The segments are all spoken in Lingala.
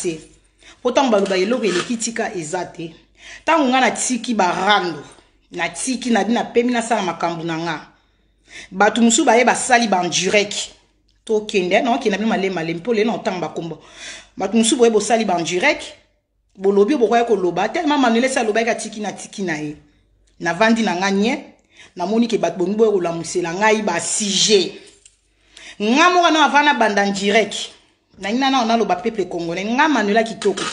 se pourtant baloba eloko elekitika ezate tango nga na tiki barando na tiki na dina pemi na sala makambu na nga batu musu baye basali ban direct to kende non kende male mpole na tango bakombo batu musu boye bosali ban direct bolobi bokoya ko loba tellement Manuela sa loba ka tiki na ye na vandi na nga nye na moni ke batu bongo boye ko lamusela ngai ba sujet nga mo na avana banda direct na ina na ona loba peuple congolais nga Manuela kitoko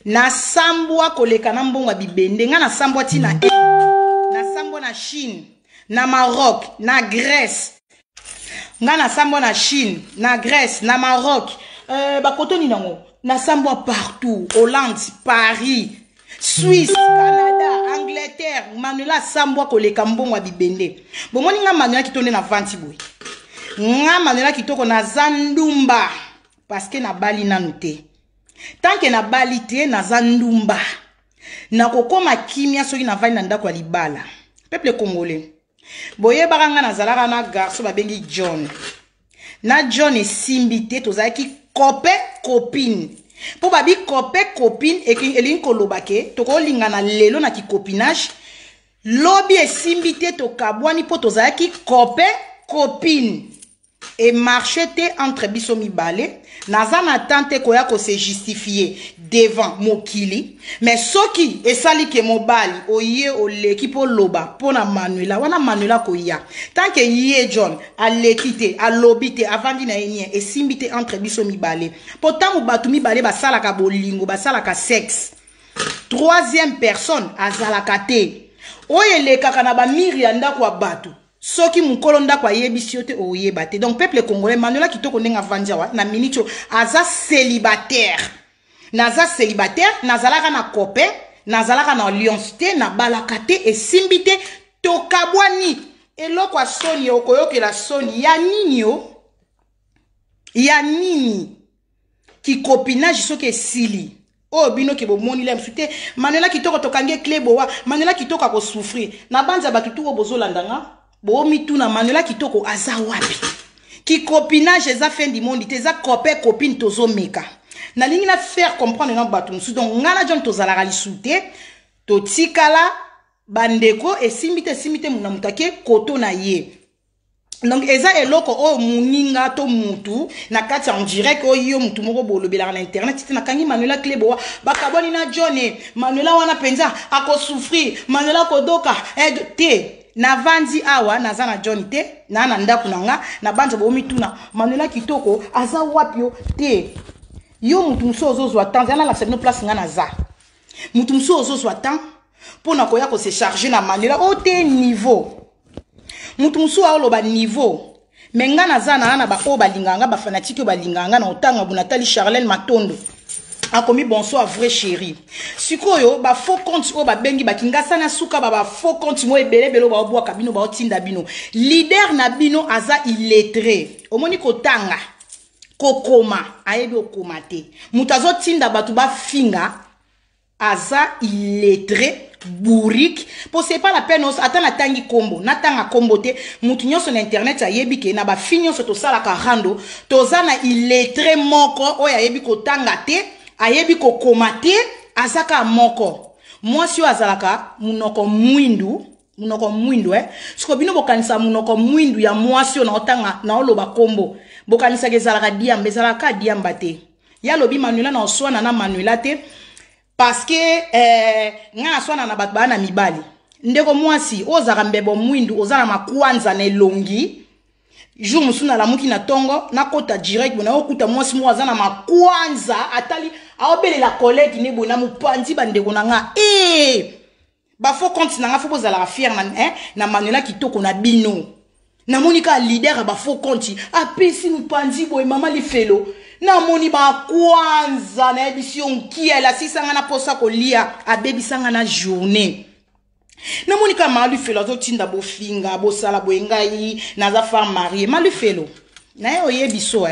na sambwa koleka na mbongo bibende nga na sambwa tina na sambwa na Chine na Maroc na Grèce nga na sambwa na Chine na Grèce na Maroc bakotoni nango na sambwa partout Hollande Paris Suisse Canada Angleterre Manuela sambwa koleka mbongo bibende bomoni nga Manuela kitonde na vanti boy nga Manuela kitoko na zandumba parce que na bali nanu te tant que na bali te na zandumba na kokoma kimia soki na vali na ndako ya libala peuple congolais boye baranga na zalaka na garçon babengi John na John esimbi te tozalaki copain copine po babi copain copine elingi koloba ke tokolingana lelo na kicopinage lobi esimbi te tokabwani po tozalaki copain copine et marché te entre biso mibale nazana tante koya ko se justifier devant mokili mais soki esali ke mobali oye oleki po loba pona Manuela wana Manuela koya tant que yé John alekite alobite avandi na enye esimbite entre biso mibale pourtant batu mibale basala ka bolingo basala ka sexe troisième personne azalaka te oye lekaka na ba miri ya ndako wa batu soki mukolo ndako ayebisi yote oyeba te donc peuple congolais Manuela kitoko ndenga vanjawa na minito aza célibataire nazalaka na copain nazalaka na alliance te na balaka te esimbi te tokabwani eloko ya soni okoyokela soni ya nini yo ya nini kicopinage soki esili oh bino ke bomoni la msute Manuela kitoko tokange klebowa Manuela kitoko ko souffrir na banza bakituko bozolandanga bo mituna Manuela kitoko aza wapi ki copinage eza fin du monde te za copain copine tozo meka na lingi na faire comprendre na batu musu donc ngana John tozala lisuté to tikala bandeko esimite muna mutake koto na ye donc eza eloko o muninga to mutu na kati en direct o yo mutu moko bolobela na internet na kangi Manuela klebo bakaboni na John Manuela wana penza ako souffrir Manuela kodoka te na vandi awa naza na John te na ndako nanga na banza bo mituna Manuela kitoko aza wapio te yo mutu muso ozozwa temps yana la sebno place nga na za mutu muso ozozwa temps pona koya ko se charger na Manuela o te niveau mutu muso aloba niveau menga na za na ba o balinganga ba fanatique balinganga na otanga bunatali Charlène Matondo akomi bonsoir vrai chéri sikoyo ba faux compte o ba bengi bakingasa na suka ba faux compte mo ebele belo ba obwa kabino ba otinda bino leader na bino aza illettré omoni kotanga kokoma ayebi okoma te mutazo tinda batu ba finga aza illettré bourrique pour c'est pas la peine atana tangi kombo na tanga kombo te mutu nyonso na internet ayebi ke na ba finyo so to sala ka rando tozana illettré moko o ayebi kotanga te ayebi kokoma te azaka moko mwasi yo azalaka munoko mwindu siko bino bokanisa munoko mwindu ya mwasi yo na otanga na oloba kombo bokanisa kezalaka diamba ezalaka diamba te ya lobi Manuela na oswana na Manuela te parce que nga aswana na batu bana mibali ndeko mwasi ozaka mbebo mwindu ozana makwanza na elongi jour musuna la muki na tongo na kota direct bona okuta mwasi mwa azana makwanza atali aobele la collègue ne bona mupandi bandeko nanga ba faux compte nanga fo bozala la fier na Manuela kitoko na bino na monika leader ba faux compte apesi mupandi boy mama lifelo na moni ba kwanza na édition qui elle asisanga na posa kolia abebisanga na journée na monika malu felo azotinda bo finga bo sala bo engai na za femme mariée malu felo na yo yebiso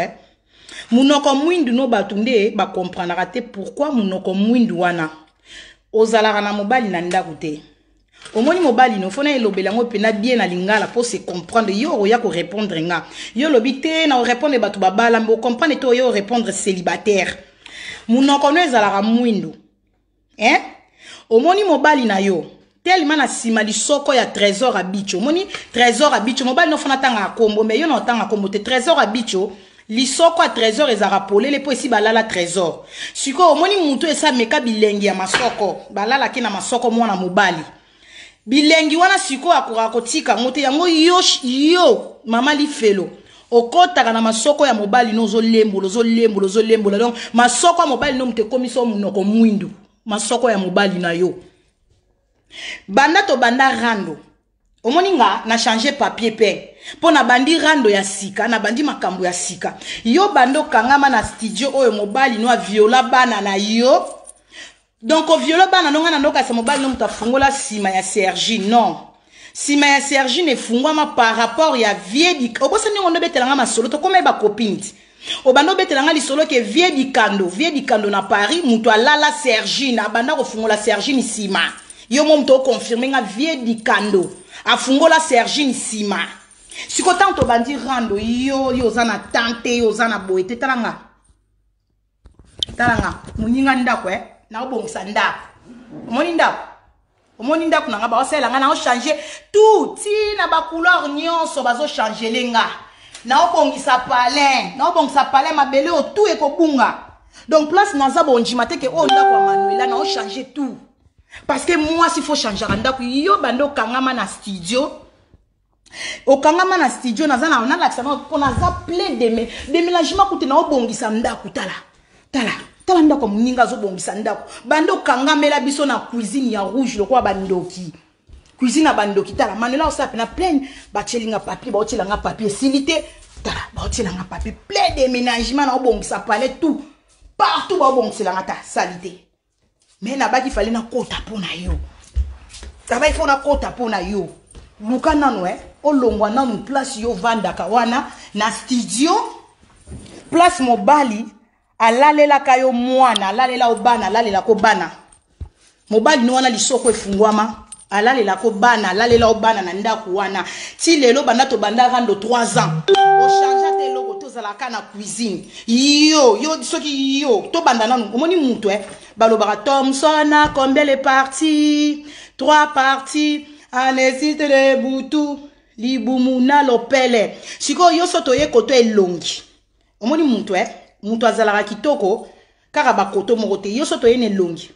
munoko mwindu no batunde ba comprendre te pourquoi munoko mwindu wana ozalaka na mobali na ndako te omoni mobali no fona elobela ngo pena bien na lingala pour se comprendre yo ya ko répondre nga yo lobité na répondre batu babala mbo comprendre to yo répondre célibataire munoko no ezalaka mwindo. Hein? Omoni mobali na yo. Tellement na sima lisoko ya trésor à bicho. Moni trésor à bicho. Mobali no fona tanga kombo. Mais yo no tanga kombo te trésor à bicho. Lisoko a trésor ezara polele po esi balala trésor. Siko omoni mutu esa meka bilengi ya masoko. Balala ke na masoko mwana mobali. Bilengi wana siko akura kotika ngote yango yo mama li felo. Okotaka na masoko ya mobali no zo lembo. Donc masoko ya mobali no mte komiso munoko mwindu. Masoko ya mobali na yo. Banda to banda rando. Omoninga na changer papier pe. Po na bandi rando ya sika, na bandi makambo ya sika. Yo bando kangama na studio oyo mobali no viola bana na yo. Donc o viola bana no ngana ndoka sa mobali no mutafungola sima ya Sergi. Non. Sima ya Sergi ne fungwama par rapport ya vie di. Obosa ningo no betelanga masolo to koma ba copine. Obando betelanga li solo ke vie di kando na Paris mutu alala Sergi na banda ko fungola Sergi ni sima. Yo mom to confirmer nga vie di kando afungola Sergi ni sima. Siko tanto bandi rando yo zana tante yo zana boete talanga muninga ndako na obongisa ndako omoni ndako nanga ba osela nga na o changer tout ti na ba couleur nyonso bazo changer lenga na obongisa palin mabele o tout ekobunga. Donc place naza bonjima te ke o ndako Manuela na o changer tout. Parce que moi, s'il faut changer, yo bando kangama na studio. Au kangama na studio, on a l'accent, on a plein de déménagements qui na obongisa ndako tala ndako muninga zo bongisa ndako. Bando kangama la biso na cuisine ya rouge le quoi bandoki. Cuisine à bandoki tala. Manuela on na plein bachelinga papier silité tala bachelinga papier plein de déménagements na obongisa palais tout. Partout ba obongisa la ta salité. Mais na baki fallait na kota pona yo. Taba il faut na kota pona yo. Luka nanu olongwa nanu place yo vanda kawana na studio place mobali alalela kayo mwana alalela obana alalela ko bana. Mobali no wana lisoko efungwama alalela ko bana alalela obana na ndako wana. Ti lelo banda to banda rando 3 ans. O change te logo to zalaka na cuisine. Yo soki yo to banda nanu omoni mutu balobara Thompson a combien les parties 3 parties anesite de butu libumuna lopele siko yo soto ye koto elongi omoni mutu azalaka kitoko kaka bakoto moko te yo soto ye ne longi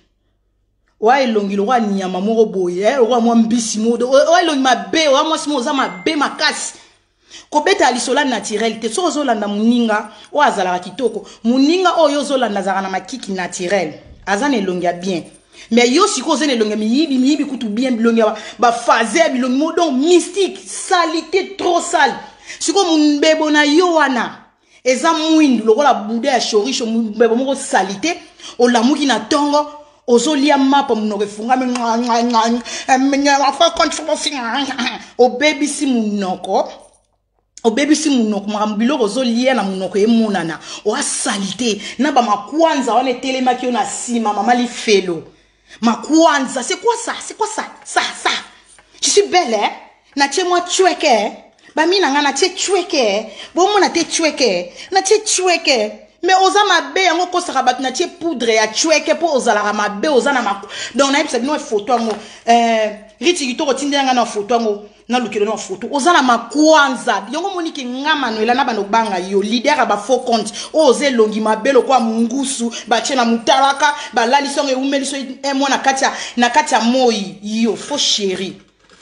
wa elongi lo wa nyama moko boye lo mwa mbisi modo wa elongi mabe wa mwa simo za mabe makasi kobeta lisola naturel te so zolanda muninga o azalaka kitoko muninga oyo zolanda zaka na makiki naturel azane longia bien mais yo siko zene longia miyibi kutu bien longia ba fazer bilongi modon mystique salité trop sale siko munbebo na yo wana eza mwindu lokola boude ya chorisho munbebo moko salité o lamuki na tongo ozolia mapa munoko funga o baby si munoko o baby si munoko makambiloko ozolia na munoko emonana o salité na ba makwanza wana telemaki yo na sima mama li felo makwanza c'est quoi ça je suis belle na tche moi chweke ba mina nga na tche chweke bo mona te chweke na tche chweke mais oza mabe yango kosaka bato na tche poudre ya chweke po ozalaka mabe oza na mak donc na yebisa bino photo yango riti kitoko tindanga na photo yango na lukelo na photo ozala makwanza yongo moniki nga Manuela na bano banga yo leader ba faux compte oze longi mabelo kwa mungusu ba chena mutalaka ba lali songe umeliso mwa na katia moi yo faux chéri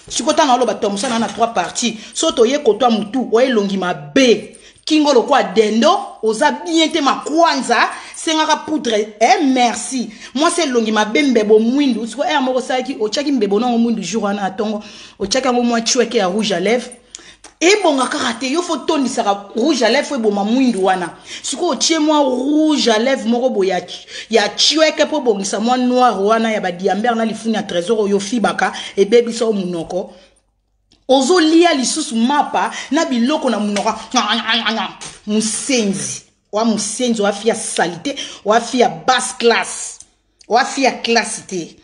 sikota na lo ba Thompson na 3 parties soto ye kotwa mutu o elongi mabe kingolo kwa dendo oza bien te makwanza sengaka poudre merci moi c'est longi mabembe bo mwindu siko moko saki o chaki mbebo na mwindu jour na atongo o chaki ngo mwa chweke ya rouge à lèvres et bonga karate yo faut tondisa rouge à lèvres bo mwindu wana siko o tie moi rouge à lèvres moko bo ya chweke po bongisa moi noir wana ya ba diamber na lifuni ya trésor yo fibaka e baby so munoko ozo lia lisusu mapa na biloko na munoka musenzi wa fia salité wa fia basse classe wa fia classité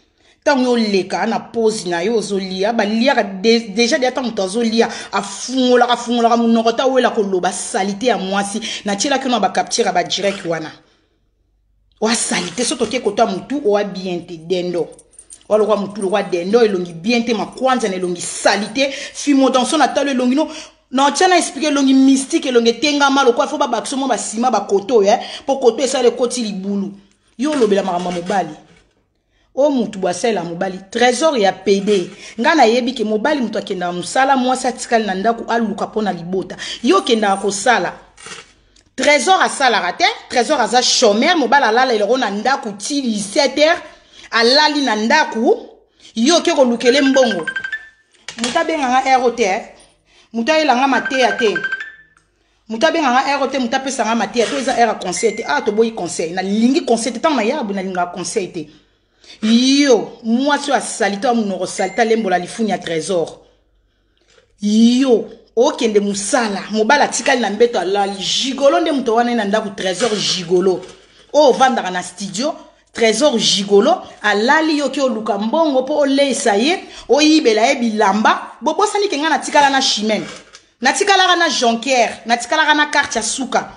tango leka na pose na yo ozo lia ba lia déjà de tango tozo lia afungola munoko ta wela ko loba salité ya mwasi na tiela kino ba capture ba direct wana Oa salite soto ke kota mutu oa bien te dendo. Oa kwa mutu oa dendo elongi bien te ma kwanza na elongi salite fimo dans son atalo elongi no na tiana expliquer elongi mystique elongi tenga malo kwa fo ba bakso mo ba sima ba koto po koto esa le koti libulu. Yo lobela makamba mobali. O mutu bwasela mobali trésor ya PD. Nga na yebi ke mobali mutu akenda musala mwasi atikali na ndaku aluka pona libota. Yo kenda ko sala. Trésor a salara te, trésor a za chômeur, mobala lala il rona ndaku ti 17h, alali na ndaku, yo ke ko lukele mbongo. Muta benga nga ROT, muta elanga mateya te. Muta benga nga ROT, muta pesa nga mateya to eza era conseil te. Ah to boyi conseil, na lingi conseil te tant na yabu na linga conseil te. Yo, moi so a salito amunoro salita lembola lifuni ya trésor. Yo, okende musala mobala tikali na mbeto alali gigolo nde muto wana na ndaku trésor gigolo o vandaka na studio trésor gigolo alali yo ke oluka mbongo po oleisa ye oyibela ye bilamba bobosani ke nga na tikala na chimene na tikala na jonquière na tikala na carte ya suka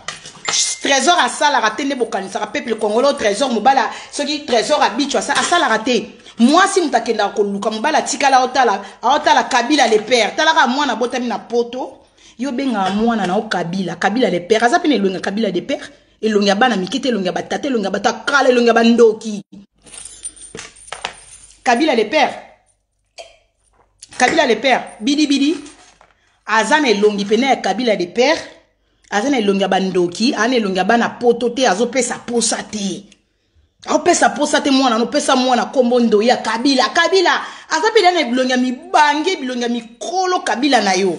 trésor asala ratende bokanisaka peuple congolais trésor mobala soki trésor abicho asala raté. Moi si mutakenda ko luka mobala tikala otala Kabila le père talaka mwana botami na poto yo benga mwana na o Kabila le père aza pene longa Kabila de père elonga bana mikete elonga batate elonga batakala elonga bandoki Kabila le père bidi azana elongi pene ya Kabila de père azana elonga bandoki ane elonga bana poto te azopesa posa te. Opesa posa te mwana no pesa mwana kombo ndo ya Kabila azapela na bilonga mibange bilonga mikolo Kabila na yo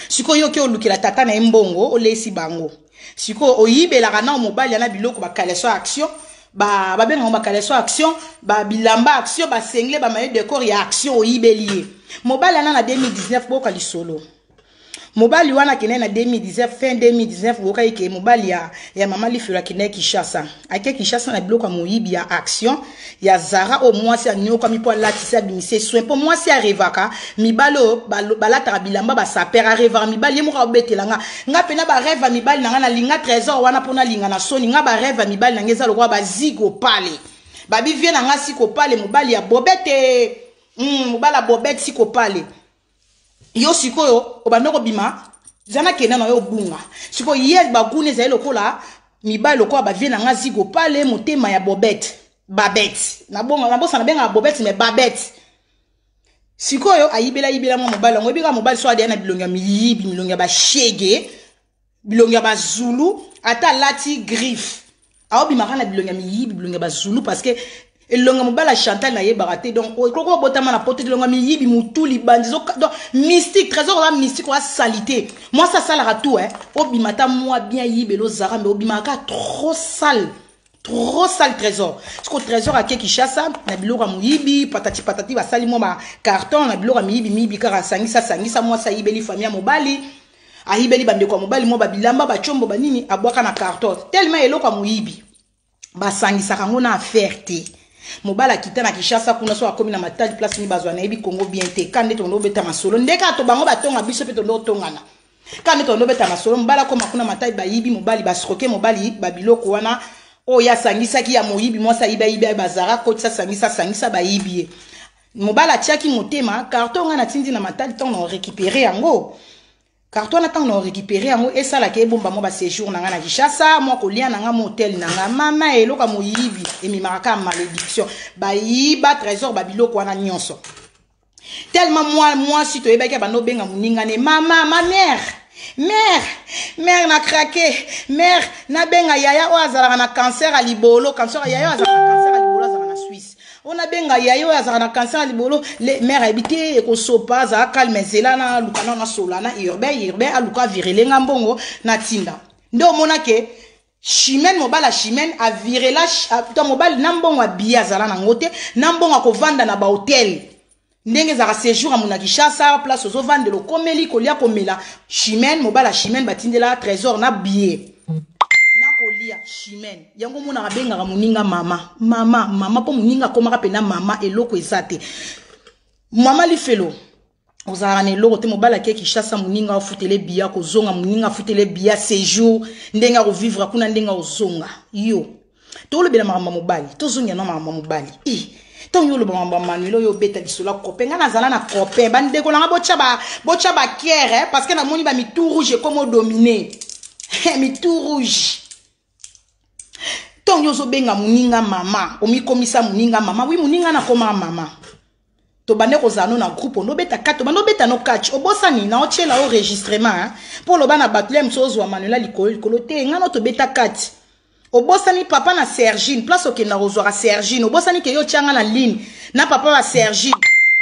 siko yo ke olukela tata na mbongo olesi bango siko oyibela kana mobali na biloko ba kaleso action ba benga ba kaleso action ba bilamba action ba sengle ba maye décor ya action oyibelie mobali na 2019 boka lisolo mobali wana kene na 2019 fin 2019 boka ike mobali ya mama lifura kene Kishasa ake Kishasa na biloko moyibi ya action ya Zara au mwasi anyoka mipo latisa bimise soin po mwasi arevaka mibalo balata bilamba ba sapera reva mibali mo ka betelanga nga pena ba reva mibali na na linga trésor wana pona linga na soni nga ba reva mibali na ngeza lokwa ba zigo pale ba bivie na nga siko pale mobali ya bobete mobala bobete siko pale. Yo sikoyo obandoko bima zana kena na yo bunga siko yes bagune za lokola mibali lokola ba vie na nga zigo pale motema ya bobette babette na bonga na bosa na benga bobette mais babette sikoyo ayibela mo mobali ngo bika mobali so adia na bilonga miyibi bilonga ba shege bilonga ba zulu ata lati griffe aobi makana bilonga miyibi bilonga ba zulu parce que elonga mobala Chantal na ye barate donc koko botama na pote elonga miyibi mutuli bandizo donc mystique trésor la mystique wa salité moi ça sala tout obimata moi bien yibelo Zara mais obimaka trop sale trésor parce que trésor a Kishasa na biloko muyibi patati ba sali mo ba carton na biloko miyibi kara sangisa moi ça yibeli famille mobali ayibeli bande ko mobali mo ba bilamba ba chombo ba nini abwaka na carton tellement eloko muyibi ba sangisa kango na affaire te. Mobala kita na Kishasa kuna so akomi na matadi place ni bazwa na ebi Congo bien te kande to ndo beta masolo ndeka to bango batonga biso pe to ndo tongana kande to ndo beta masolo mbala ko makuna matadi ba yibi mobali basroke mobali babiloko wana o ya sangisa ki ya moyibi mosa iba bazara ko tsa sangisa ba yibi mobala tiaki motema carton ngana tindi na matadi to na récupérer yango carton na tango récupérer yango esala ke bomba mo ba séjour na nga na Kishasa mo ko lia na nga motel na nga mama eloka moyibi emi maraka malédiction ba yiba trésor ba biloko wana nyonso tellement moi si to yebaki ba no benga muninga ne mama ma mère na craqué mère na benga yaya o azala na cancer à libolo cancer yaya azala na cancer à libolo azala na Suisse on a benga yayo azala na cancer libolo les mères habité ko sopa za calme zelana lukana na solana urbain aluka virelenga mbongo na tinda ndo mona ke chimene mobala chimene a virela to mobile na mbongo abia azala na ngote na mbongo ko vanda na ba hotel ndenge za séjour a mona Kishasa place ozo vande lo komeli ko lia komela chimene mobala chimene batindela trésor na billet kolia chimene yango mona abenga muninga mama po muninga komaka pena mama eloko ezate mama lifelo ozala na eloko te mobala ke Kishasa muninga ofutele bia ko zonga muninga futele bia séjour ndenga ko vivre kuna ndenga ozonga yo To le bela mama mobali. To zungi no mama mobali. Ton yo le mama Manuel yo beta bisola copain. Nga nazala na copain. Bande ko nga bocha ba kiere parce que na moni ba mi tout rouge comme dominer. Mi tout rouge. Ton yo zo benga muninga mama. Omi komisa muninga mama. Oui muninga na koma mama. To bande ko zano na groupe no beta 4 bando beta no catch obosani na otiela au enregistrement pour lo bana batule msozo wa Manuela likolo te ngano to beta 4 obosani papa na Sergine place okenda kozwaka Sergine obosani ke yo tianga na ligne na papa wa Sergine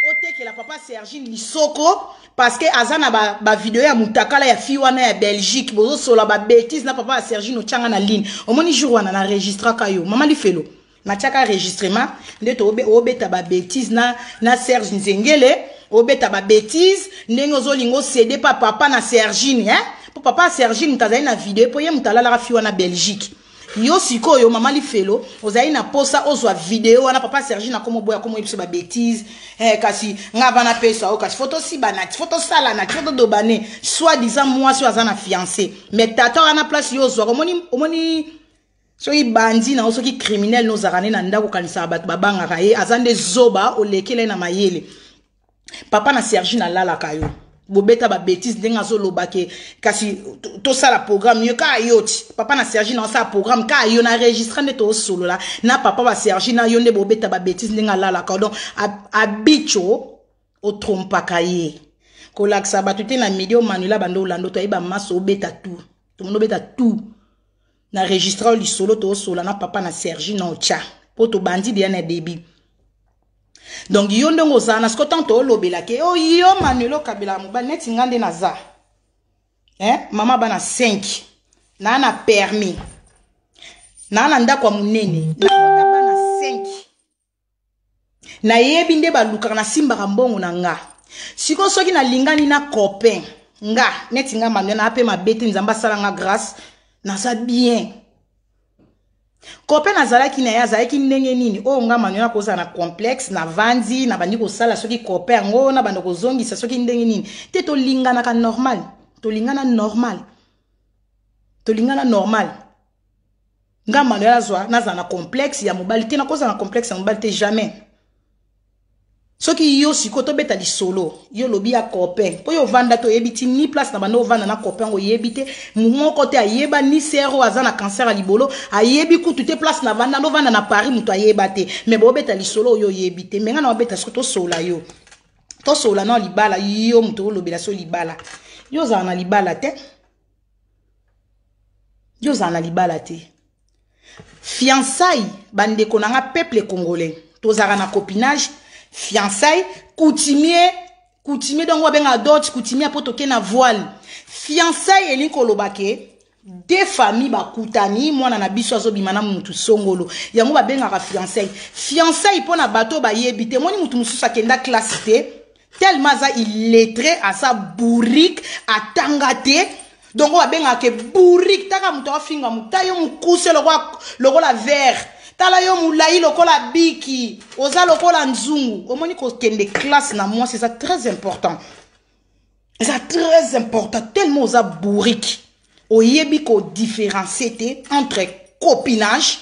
otekela papa Sergine lisoko parce que azana ba vidéo ya mutakala ya fi wana ya Belgique bozo sola ba bêtise na papa wa Sergine otianga na ligne omoni jour wana na registraka yo mama li felo na tiaka enregistrement nde to obeta ba bêtise na Serge Nzengele obeta ba bêtise ndenge ozolingo cédé pa papa na Sergine hein pour papa Sergine mutazali na vidéo po ye mutalala ka fi wana Belgique yo siko yo mama li felo ozali na posa ozwa vidéo wana papa Sergine na komo boya komo yebisa ba bêtise kasi ngaba na pesa o kasi photo si banati photo sala na photo dobane soit disant moi sur azana fiancé mais tata wana place yo ozwa omoni soki bandi na soki criminel no zarane na ndako kanisa bat babanga kaye azande zoba olekele na mayele papa na Sergine alala kayo bobeta ba bêtise denga zo lobake kasi to sala programme yo ka yoti papa na Sergine na sa programme ka yo na registre ne to solo la na papa ba Sergine na yo ne bobeta ba bêtise denga lala ka donc abicho o trompa kaye ko laksa batute na medio Manuela bando lando to iba maso beta tout to mono beta tout na registre li solo to solo na papa na Sergine na ocha poto bandi dia na débit donc yo ndongo zana sko tanto lobela ke yo Manuel Kabila mobali neti ngande na za mama bana 5 na permis na ndako munene na bana 5 na yebi nde baluka na simba mbongo na nga siko soki na lingani na copain nga neti nga Manuel na ape mabete nzamba sala nga grâce na za bien copain nazala ki na ya za ki ndenge nini o nga Manuel koza na complexe na vandi na bandi ko sala soki copain ngo na bando ko zongisa soki ndenge nini te to lingana ka normal to lingana normal nga Manuel azwa na za na complexe ya mobali te na koza na complexe ya mobali te jamais soki yo siko to beta di solo yo lobi ya copain po yo vanda to yebiti ni place na bando vanda na copain go yebite mo kote ayeba ni sero azana cancer a libolo ayebi ku toute place na vanda no vanda na Paris muto ayeba te mais bo beta di solo yo yebite menga na beta siko to sola yo to sola na libala yo muto lobela so libala yo za na libala te fiançailles bande konanga peuple congolais to zara na copinage fiançailles coutumier donc wabenga dot coutumier potoke na voile fiançailles elinko lobake deux familles bakutani mwana na biso azobima na mutu songolo yango babenga ka fiançailles pona bato ba yebite moni mutu mususa kenda classe te tellement za illettré à sa bourrique à tangate donc wabenga ke bourrique taka mutu afinga mutayo mukuse loko la vert tala yo mulai lokola biki oza lokola nzungu omoni ko kende classe na moi c'est ça très important tellement oza bourrique oyebi ko différencier entre copinage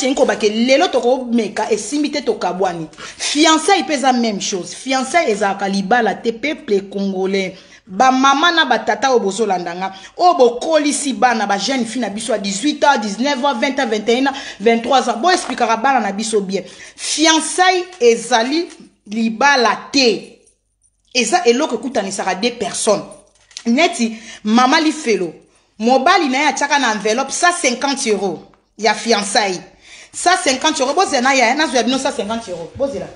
yenko bake lelo toko meka esimite to kabwani fiançailles pesa même chose fiançailles ezaka libala te peuple congolais ba mama na batata obozo landanga obo kolisi bana ba jeune fille na biso à 18 ans 19 ans 20 ans 21 ans 23 ans bo expliquera bana na biso bien fiançailles ezali libala te eza eloko kutanisaka deux personnes neti mama li felo mobali na ya tchaka na enveloppe 150 €. Ya fiançailles 150 €. Bozena ya na zo 150 €. Bozela.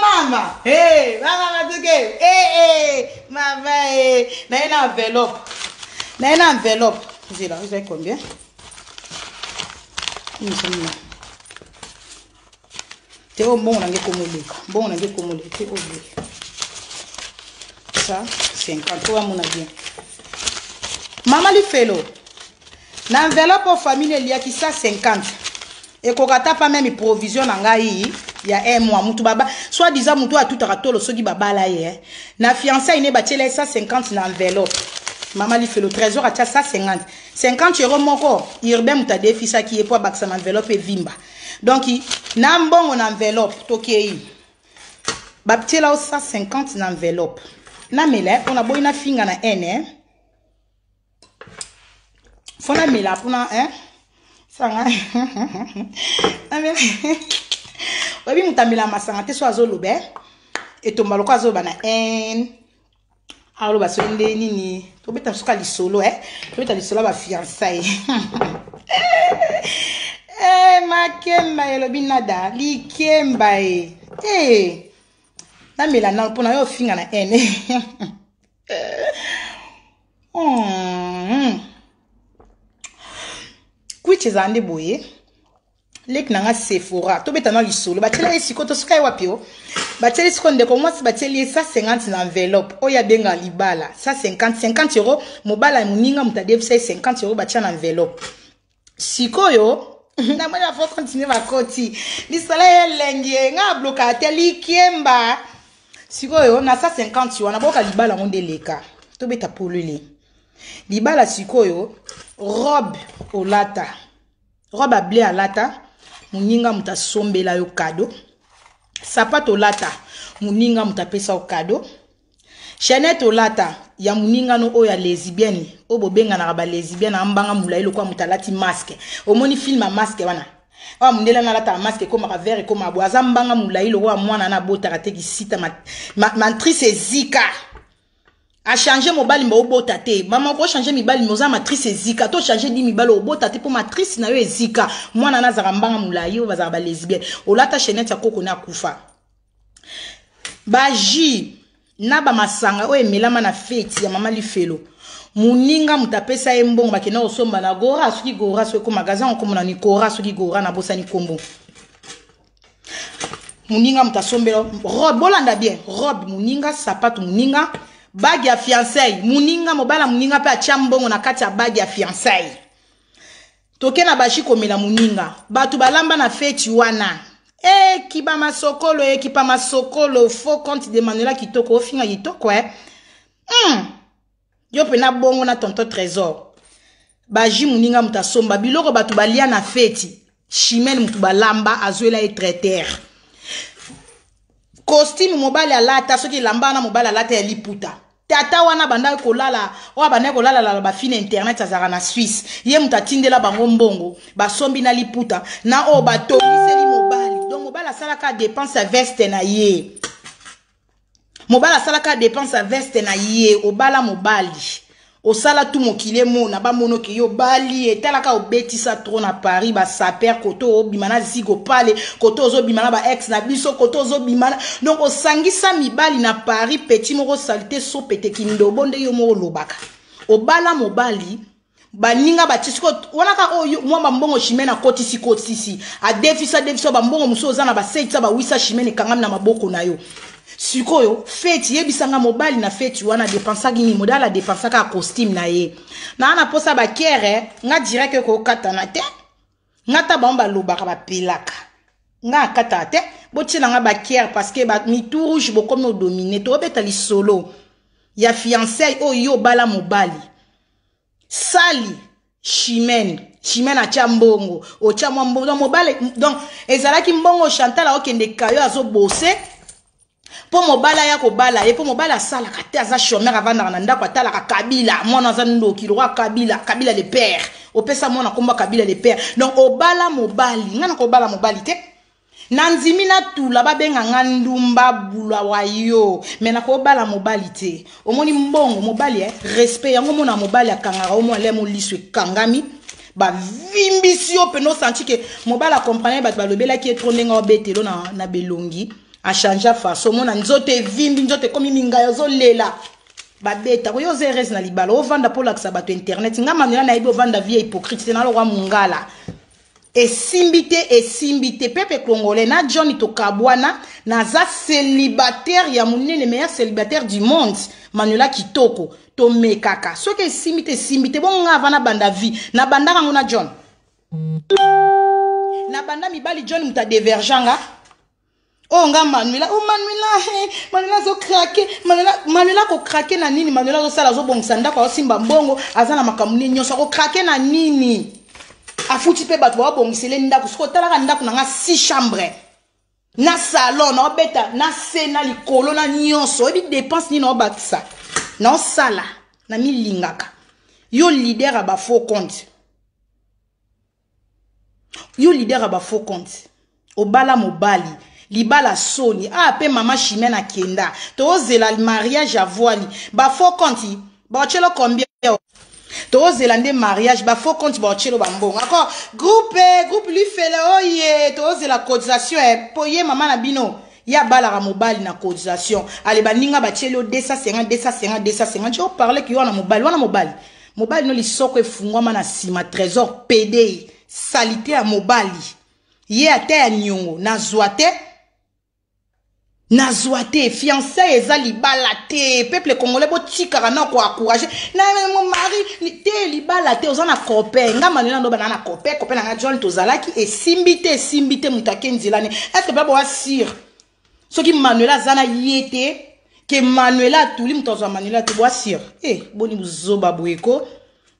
Mama, hey, mama, enveloppe. Na une enveloppe. Vous avez combien? 1 000. te o bon nange komoleka bon nange komoleka te oublie ça 50 wa mona bien mama Lifelo na enveloppe au famille il y a qui ça 50 et kokata pas même provision ngai il y a un mois mutu baba soit disant mutu a tout ratolo soki baba la ye na fiançailles ne batela ça 50 na enveloppe mama Lifelo trésor a ça 50 € moko irbe muta defi ça qui est pour baksa na enveloppe et vimba donc na mbongo na enveloppe tokei batela ça 50 na enveloppe na mele on a boina finga na n fona mela puna sanga amela obi mutamela masanga te so azolobe etomba lokwa azoba na alo baso nde nini to beta suka lisolo to beta lisolo ba fiançailles makemba elobi nada likemba na mela na puna yo finga na Kuiche zande boye lek nanga Sephora to beta na lisolo batela esiko to suka wapio batela esiko ndeko mwasi bateli ça 50 na enveloppe oya benga libala ça 50 € mobala muninga mutadef ça 50 € batia na enveloppe sikoyo na mwana faut continuer va koti lisala elenge nga bloka teli kiemba sikoyo na ça 50 wana boka libala mondeleka to beta polele libala sikoyo robe olata robe à blé à lata muninga muta sombela yo cadeau sapato lata muninga muta pesa o cadeau chaînette olata ya muninga no oya lesbienne obobenga na ba lesbienne ambanga mulailo kwa mutalati masque omoni film a masque wana wa mundela na lata masque comme ka vert comme aboaza mbanga mulailo wa mwana na bota kateki sita matrice zika a changer mobile mba obota te mama ko changer mibali moza matrice zika to changer di mibali obota te pour matrice na yo ezika mwana na zarambanga mulayi bazaka ba lesbienne olata chaînette ya koko na kufa baji na ba masanga o emelama na fête ya mama Lifelo muninga mutapesa embongo bakena osomba na gora soki gora so ko magasin ko mona ni gora soki gora na bosa ni kombo muninga mutasombela robe bolanda bien robe muninga sapato muninga bague ya fiançailles muninga mobala muninga pe atia mbongo na kati ya bague ya fiançailles toke na bashi komela muninga batu balamba na feti wana kiba masokolo kipa masokolo faux compte de Manuela kitoko ofinga kitoko yo pe na bongo na tonton trésor baji muninga mutasomba biloko batu balia na feti chimel mutu balamba azuela et traiteur costume mobile alata soki lamba na mobile alata ya liputa tata wana banda kolala o banda kolala la ba fine internet azara na Suisse ye mutatindela bango mbongo basombi na liputa na o batoliseli mobile donc mobile asalaka dépense veste na ye mobile asalaka dépense veste na ye obala mobali osala tout mokile mona ba mono ke yo bali etalaka obetisa trop na Paris ba saper koto obimana zigo pale koto ozobimana ba ex na biso koto ozobimana donc osangisa mibali na Paris petit moko salté so pete kindo bonde yo mo lobaka obala mobali baninga batisiko wanaka oyo mwamba mbongo chimena kotisi a defisa ba mbongo muso ozana ba seitsa ba wisa chimene kangam na maboko na yo sikoyo feti yebisanga mobali na feti wana dépensa gini modala dépensa ka costume na ye na ana posa ba kere nga direct ko katana te ngata bamba lobaka ba pelaka nga kata te botina nga ba kere parce que ba mi tout rouge bo comme no dominer to beta li solo ya fiançailles oyo bala mobali sali chimene a chambongo o chambo donc mobali donc ezalaki mbongo Chantal a okende kayo azo bosser po mobala ya ko bala et po mobala sala kate aza chômeur avant na ndako atala ka Kabila mwana za ndoki roi Kabila le père opesa mwana komba Kabila le père donc obala mobali ngana ko bala mobali te nanzimi na tula babenga ngandumba bulwa wayo mena ko bala mobali te omoni mbongo mobali respect yango mona mobali akangara omo ale mo liswe kangami ba vimbisio peno senti que mobala comprendre ba balobela ki etrondenga obetelo na belongi a changer façon mona nzote vimbi nzote komi mingayo zo lela ba beta ko yo zeres na libala o vanda pour la sabato internet ngama na ibo vanda vie hypocrite na lo wa mungala et simbité peuple congolais na Johnny Tokabwana naza célibataire ya monene meilleur célibataire du monde Manuela Kitoko to mekaka so ke simbité bon nga vana banda vie na banda kango na John na banda mibali John muta diverganga oh nga Manuela Manuela zo craquer Manuela ko craquer na nini Manuela zo sala zo bongisa ndako simba mbongo azana makamune nyonso ko craquer na nini afuti pe bato ba bongisele ndako siko talaka ndako na nga 6 chambres na salon na beta na sena likolo na nyonso ebi dépense ni na batsa na sala na milingaka yo leader aba faux compte obala mobali libala soni pe mama chimena kenda to zela mariage à voile ba faux compte ba chelo combien to zelande mariage ba faux compte ba chelo bambongo encore groupe lui fait oye to zela cotisation poye mama na bino ya bala mobali na cotisation ale baninga ba chelo 250 tu parler que wana mobali no lisoko efungwa na sima trésor PD salité à mobali ye ate ya nyongo na zoate fiancé ezali balate peuple congolais botikaka na ko encourager na mon mari te libalate ozana copain nga Manuela ndo bana na copain na John tozalaki et simbité mutake nzilane est-ce que babo assir ce qui Manuela zana yete que Manuela tuli mutozwa Manuela te boissir boni buzoba boyeko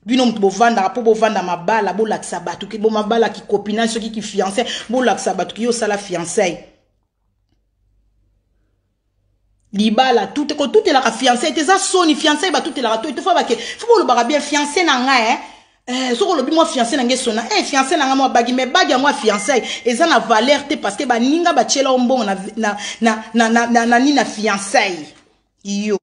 bino mutu bovanda po bovanda mabala bo laksa batu ki bo mabala ki copinage ce qui fiancé bo laksa batu ki yo sala fiancé libala tout est la fiancée tes soni fiancée ba tout est la tout il faut ba que faut le bara bien fiancée na nga so ko lobi moi fiancée na ngesona fiancée na nga moi bagi mais bagi moi fiancée eza na valeur te parce que ba ninga ba chela ombongo na fiancée yo